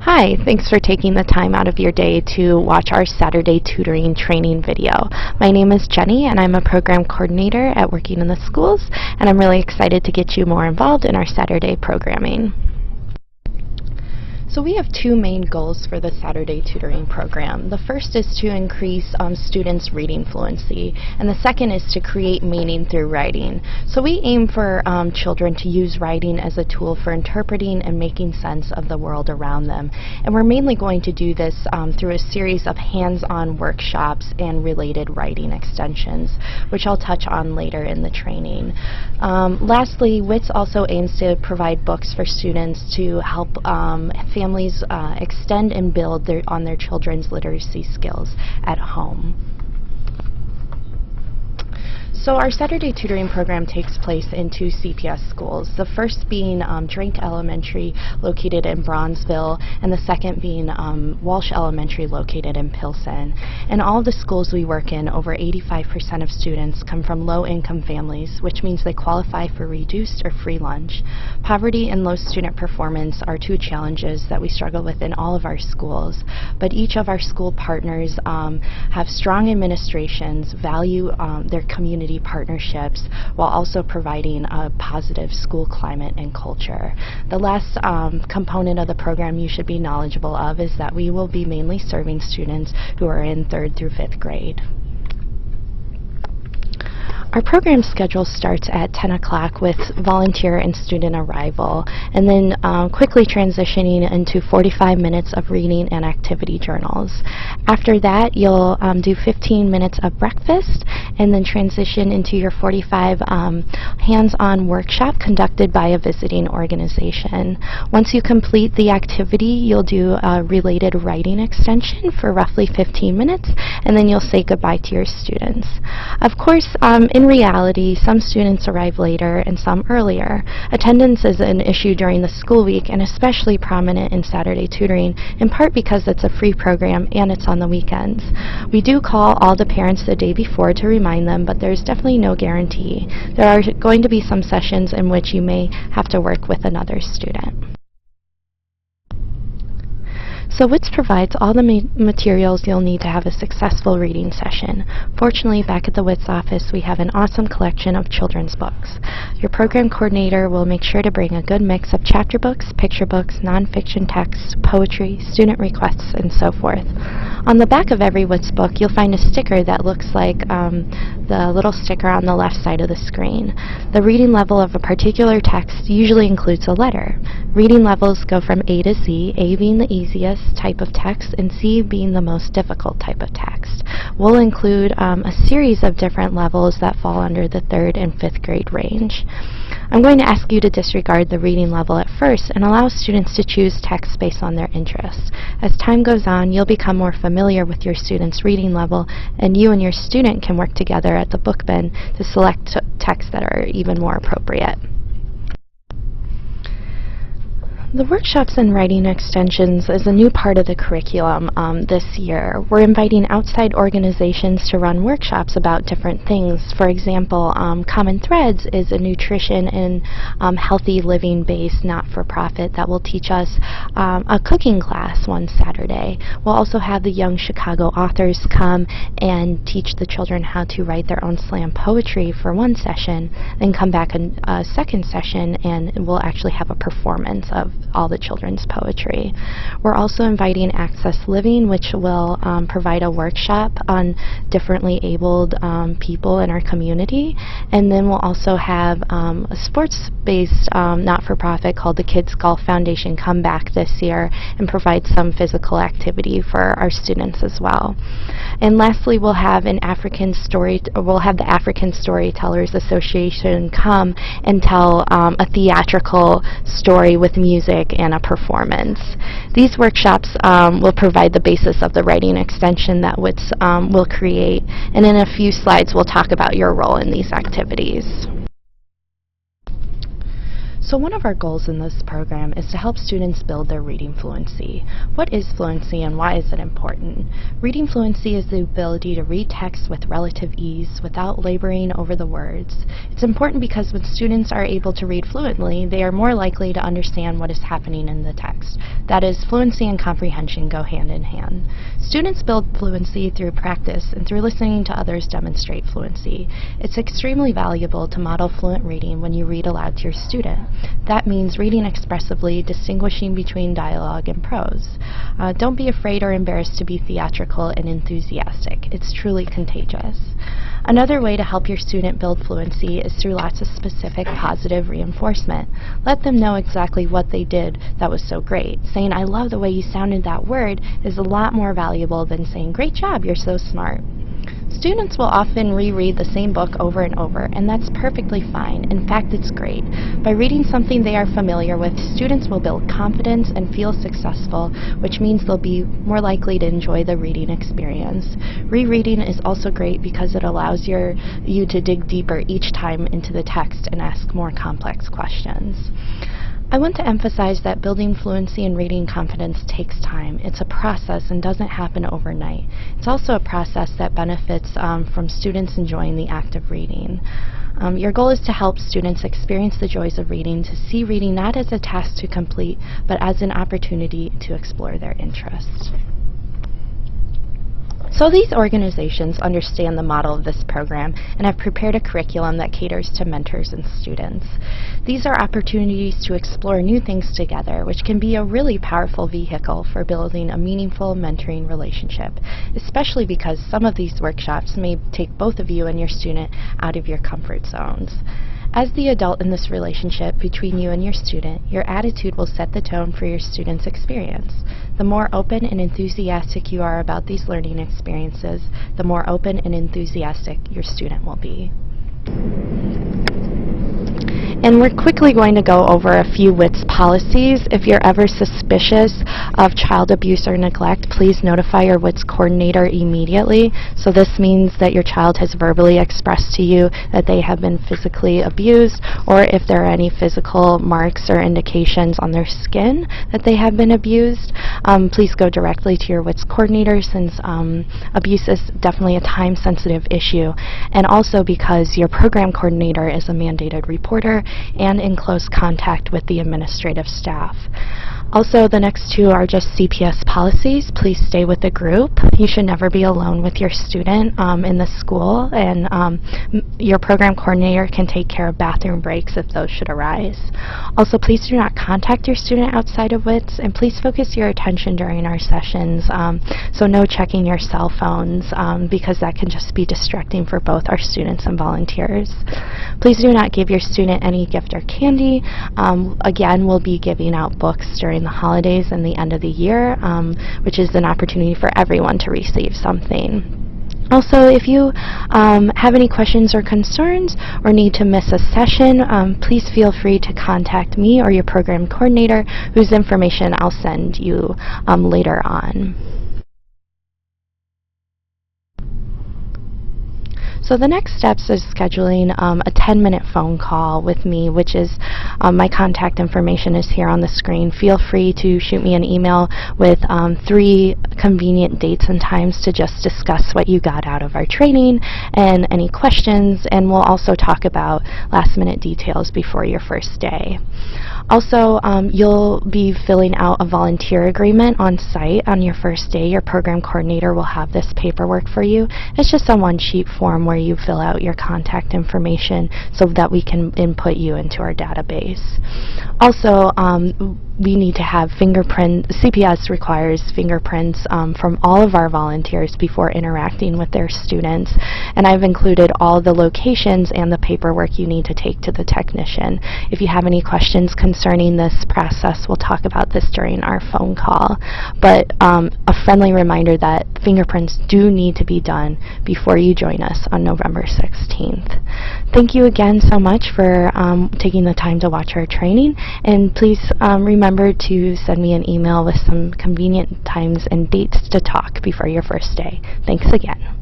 Hi, thanks for taking the time out of your day to watch our Saturday tutoring training video. My name is Jenny and I'm a program coordinator at Working in the Schools, and I'm really excited to get you more involved in our Saturday programming. So we have two main goals for the Saturday tutoring program. The first is to increase students' reading fluency, and the second is to create meaning through writing. So we aim for children to use writing as a tool for interpreting and making sense of the world around them. And we're mainly going to do this through a series of hands-on workshops and related writing extensions, which I'll touch on later in the training. Lastly, WITS also aims to provide books for students to help families extend and build on their children's literacy skills at home. So our Saturday tutoring program takes place in two CPS schools, the first being Drake Elementary, located in Bronzeville, and the second being Walsh Elementary, located in Pilsen. In all the schools we work in, over 85% of students come from low-income families, which means they qualify for reduced or free lunch. Poverty and low student performance are two challenges that we struggle with in all of our schools, but each of our school partners have strong administrations, value their community partnerships, while also providing a positive school climate and culture. The last component of the program you should be knowledgeable of is that we will be mainly serving students who are in 3rd through 5th grade. Our program schedule starts at 10 o'clock with volunteer and student arrival, and then quickly transitioning into 45 minutes of reading and activity journals. After that, you'll do 15 minutes of breakfast, and then transition into your 45 hands-on workshop conducted by a visiting organization. Once you complete the activity, you'll do a related writing extension for roughly 15 minutes, and then you'll say goodbye to your students. Of course, in reality, some students arrive later and some earlier. Attendance is an issue during the school week, and especially prominent in Saturday tutoring, in part because it's a free program and it's on the weekends. We do call all the parents the day before to remind them, but there's definitely no guarantee. There are going to be some sessions in which you may have to work with another student. So WITS provides all the materials you'll need to have a successful reading session. Fortunately, back at the WITS office, we have an awesome collection of children's books. Your program coordinator will make sure to bring a good mix of chapter books, picture books, nonfiction texts, poetry, student requests, and so forth. On the back of every WITS book, you'll find a sticker that looks like the little sticker on the left side of the screen. The reading level of a particular text usually includes a letter. Reading levels go from A to Z, A being the easiest type of text and C being the most difficult type of text. We'll include a series of different levels that fall under the 3rd and 5th grade range. I'm going to ask you to disregard the reading level at first and allow students to choose text based on their interests. As time goes on, you'll become more familiar with your student's reading level, and you and your student can work together at the book bin to select texts that are even more appropriate. The workshops and writing extensions is a new part of the curriculum this year. We're inviting outside organizations to run workshops about different things. For example, Common Threads is a nutrition and healthy living based not-for-profit that will teach us a cooking class one Saturday. We'll also have the young Chicago authors come and teach the children how to write their own slam poetry for one session, then come back in a second session and we'll actually have a performance of all the children's poetry. We're also inviting Access Living, which will provide a workshop on differently abled people in our community, and then we'll also have a sports-based not-for-profit called the Kids Golf Foundation come back this year and provide some physical activity for our students as well. And lastly, we'll have the African Storytellers Association come and tell a theatrical story with music and a performance. These workshops will provide the basis of the writing extension that WITS will create, and in a few slides we'll talk about your role in these activities. So one of our goals in this program is to help students build their reading fluency. What is fluency and why is it important? Reading fluency is the ability to read text with relative ease without laboring over the words. It's important because when students are able to read fluently, they are more likely to understand what is happening in the text. That is, fluency and comprehension go hand in hand. Students build fluency through practice and through listening to others demonstrate fluency. It's extremely valuable to model fluent reading when you read aloud to your student. That means reading expressively, distinguishing between dialogue and prose. Don't be afraid or embarrassed to be theatrical and enthusiastic. It's truly contagious. Another way to help your student build fluency is through lots of specific positive reinforcement. Let them know exactly what they did that was so great. Saying, "I love the way you sounded that word," is a lot more valuable than saying, "Great job, you're so smart." Students will often reread the same book over and over, and that's perfectly fine. In fact, it's great. By reading something they are familiar with, students will build confidence and feel successful, which means they'll be more likely to enjoy the reading experience. Rereading is also great because it allows you to dig deeper each time into the text and ask more complex questions. I want to emphasize that building fluency and reading confidence takes time. It's a process and doesn't happen overnight. It's also a process that benefits from students enjoying the act of reading. Your goal is to help students experience the joys of reading, to see reading not as a task to complete, but as an opportunity to explore their interests. So these organizations understand the model of this program and have prepared a curriculum that caters to mentors and students. These are opportunities to explore new things together, which can be a really powerful vehicle for building a meaningful mentoring relationship, especially because some of these workshops may take both of you and your student out of your comfort zones. As the adult in this relationship between you and your student, your attitude will set the tone for your student's experience. The more open and enthusiastic you are about these learning experiences, the more open and enthusiastic your student will be. And we're quickly going to go over a few WITS policies. If you're ever suspicious of child abuse or neglect, please notify your WITS coordinator immediately. So this means that your child has verbally expressed to you that they have been physically abused, or if there are any physical marks or indications on their skin that they have been abused. Please go directly to your WITS coordinator, since abuse is definitely a time-sensitive issue, and also because your program coordinator is a mandated reporter and in close contact with the administrative staff. Also, the next two are just CPS policies. Please stay with the group. You should never be alone with your student in the school, and your program coordinator can take care of bathroom breaks if those should arise. Also, please do not contact your student outside of WITS, and please focus your attention during our sessions. So no checking your cell phones, because that can just be distracting for both our students and volunteers. Please do not give your student any gift or candy. Again, we'll be giving out books during the holidays and the end of the year, which is an opportunity for everyone to receive something. Also, if you have any questions or concerns or need to miss a session, please feel free to contact me or your program coordinator, whose information I'll send you later on. So the next steps is scheduling a 10-minute phone call with me, which is my contact information is here on the screen. Feel free to shoot me an email with 3 convenient dates and times to just discuss what you got out of our training and any questions, and we'll also talk about last-minute details before your first day. Also, you'll be filling out a volunteer agreement on site on your first day. Your program coordinator will have this paperwork for you. It's just a one-sheet form where you fill out your contact information so that we can input you into our database. Also, we need to have CPS requires fingerprints from all of our volunteers before interacting with their students, and I've included all the locations and the paperwork you need to take to the technician. If you have any questions concerning this process, we'll talk about this during our phone call, but a friendly reminder that fingerprints do need to be done before you join us on November 16th. Thank you again so much for taking the time to watch our training, and please remember to send me an email with some convenient times and dates to talk before your first day. Thanks again.